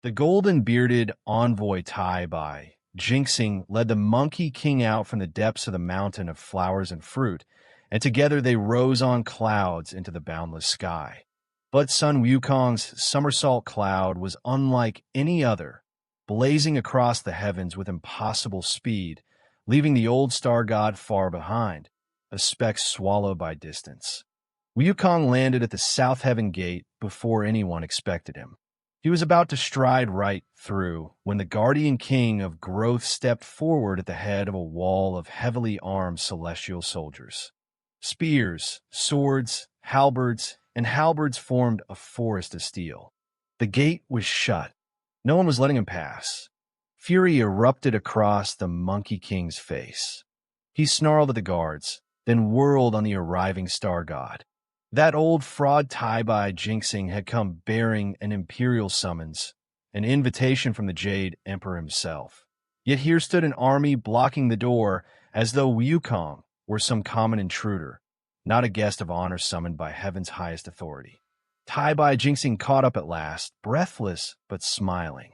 The golden-bearded envoy Tai-Bai, Jinxing, led the Monkey King out from the depths of the mountain of flowers and fruit, and together they rose on clouds into the boundless sky. But Sun Wukong's somersault cloud was unlike any other, blazing across the heavens with impossible speed, leaving the old star god far behind, a speck swallowed by distance. Wukong landed at the South Heaven Gate before anyone expected him. He was about to stride right through when the guardian king of growth stepped forward at the head of a wall of heavily armed celestial soldiers. Spears, swords, halberds, and halberds formed a forest of steel. The gate was shut. No one was letting him pass. Fury erupted across the Monkey King's face. He snarled at the guards, then whirled on the arriving star god. That old fraud Tai-Bai Jinxing had come bearing an imperial summons, an invitation from the Jade Emperor himself. Yet here stood an army blocking the door as though Wukong were some common intruder, not a guest of honor summoned by heaven's highest authority. Tai-Bai Jinxing caught up at last, breathless but smiling.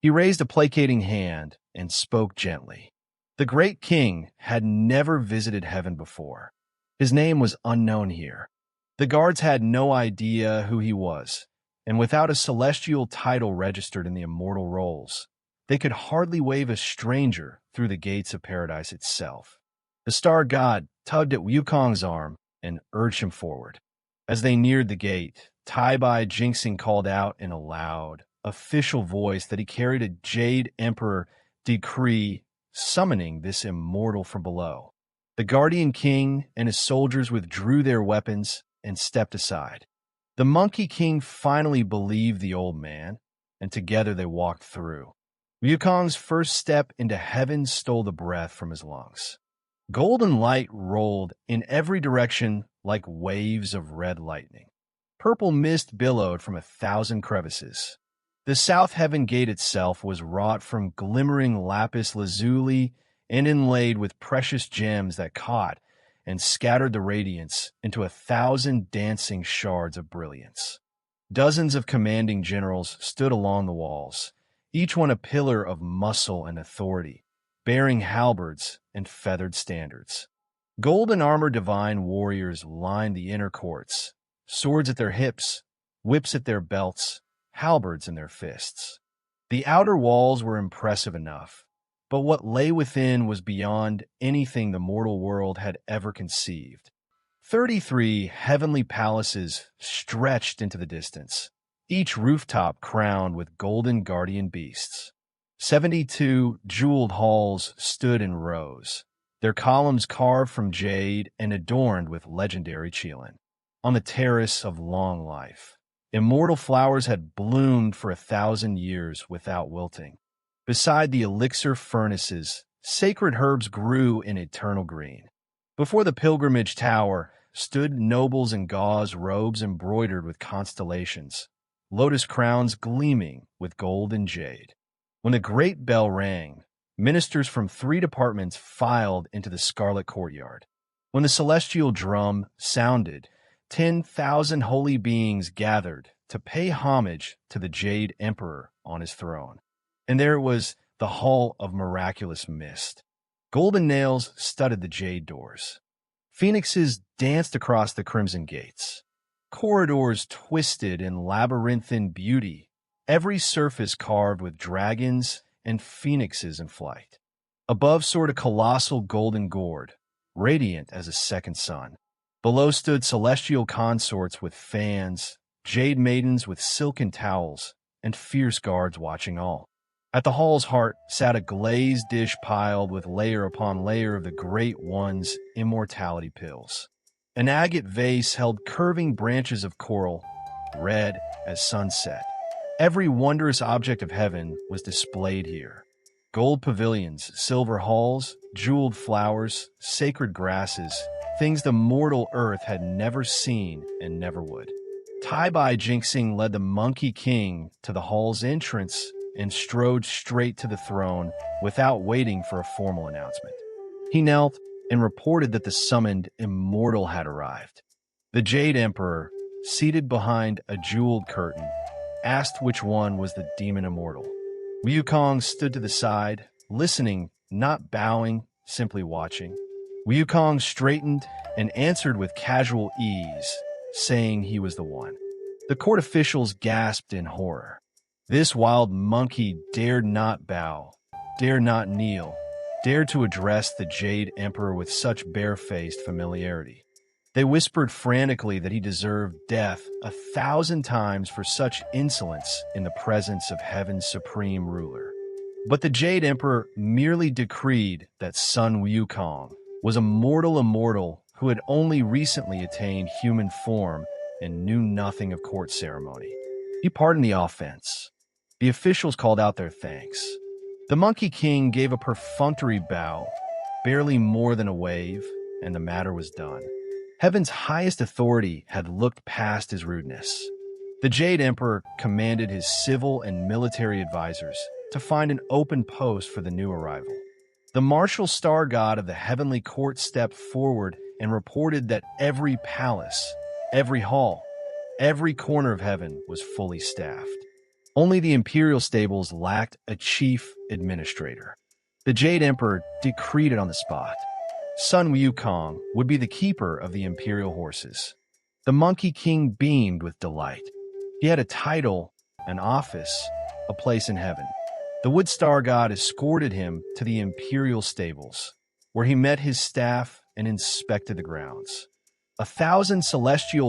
He raised a placating hand and spoke gently. The great king had never visited heaven before. His name was unknown here. The guards had no idea who he was, and without a celestial title registered in the immortal rolls, they could hardly wave a stranger through the gates of paradise itself. The star god tugged at Wukong's arm and urged him forward. As they neared the gate, Tai-Bai Jinxing called out in a loud, official voice that he carried a Jade Emperor decree summoning this immortal from below. The guardian king and his soldiers withdrew their weapons and stepped aside. The Monkey King finally believed the old man, and together they walked through. Wukong's first step into heaven stole the breath from his lungs. Golden light rolled in every direction like waves of red lightning. Purple mist billowed from 1,000 crevices. The South Heaven Gate itself was wrought from glimmering lapis lazuli and inlaid with precious gems that caught and scattered the radiance into 1,000 dancing shards of brilliance. Dozens of commanding generals stood along the walls, each one a pillar of muscle and authority, bearing halberds and feathered standards. Golden armor divine warriors lined the inner courts, swords at their hips, whips at their belts, halberds in their fists. The outer walls were impressive enough, but what lay within was beyond anything the mortal world had ever conceived. 33 heavenly palaces stretched into the distance, each rooftop crowned with golden guardian beasts. 72 jeweled halls stood in rows, their columns carved from jade and adorned with legendary Cheng'en. On the terrace of long life, immortal flowers had bloomed for 1,000 years without wilting. Beside the elixir furnaces, sacred herbs grew in eternal green. Before the pilgrimage tower stood nobles in gauze robes embroidered with constellations, lotus crowns gleaming with gold and jade. When the great bell rang, ministers from 3 departments filed into the scarlet courtyard. When the celestial drum sounded, 10,000 holy beings gathered to pay homage to the Jade Emperor on his throne. And there was the Hall of Miraculous Mist. Golden nails studded the jade doors. Phoenixes danced across the crimson gates. Corridors twisted in labyrinthine beauty, every surface carved with dragons and phoenixes in flight. Above soared a colossal golden gourd, radiant as a second sun. Below stood celestial consorts with fans, jade maidens with silken towels, and fierce guards watching all. At the hall's heart sat a glazed dish piled with layer upon layer of the Great One's immortality pills. An agate vase held curving branches of coral, red as sunset. Every wondrous object of heaven was displayed here. Gold pavilions, silver halls, jeweled flowers, sacred grasses, things the mortal earth had never seen and never would. Tai-Bai Jinxing led the Monkey King to the hall's entrance and strode straight to the throne without waiting for a formal announcement. He knelt and reported that the summoned immortal had arrived. The Jade Emperor, seated behind a jeweled curtain, asked which one was the demon immortal. Wukong stood to the side, listening, not bowing, simply watching. Wukong straightened and answered with casual ease, saying he was the one. The court officials gasped in horror. This wild monkey dared not bow, dared not kneel, dared to address the Jade Emperor with such barefaced familiarity. They whispered frantically that he deserved death 1,000 times for such insolence in the presence of heaven's supreme ruler. But the Jade Emperor merely decreed that Sun Wukong was a mortal immortal who had only recently attained human form and knew nothing of court ceremony. He pardoned the offense. The officials called out their thanks. The Monkey King gave a perfunctory bow, barely more than a wave, and the matter was done. Heaven's highest authority had looked past his rudeness. The Jade Emperor commanded his civil and military advisors to find an open post for the new arrival. The martial star god of the heavenly court stepped forward and reported that every palace, every hall, every corner of heaven was fully staffed. Only the imperial stables lacked a chief administrator. The Jade Emperor decreed it on the spot. Sun Wukong would be the keeper of the imperial horses. The Monkey King beamed with delight. He had a title, an office, a place in heaven. The Wood Star God escorted him to the imperial stables, where he met his staff and inspected the grounds. 1,000 celestial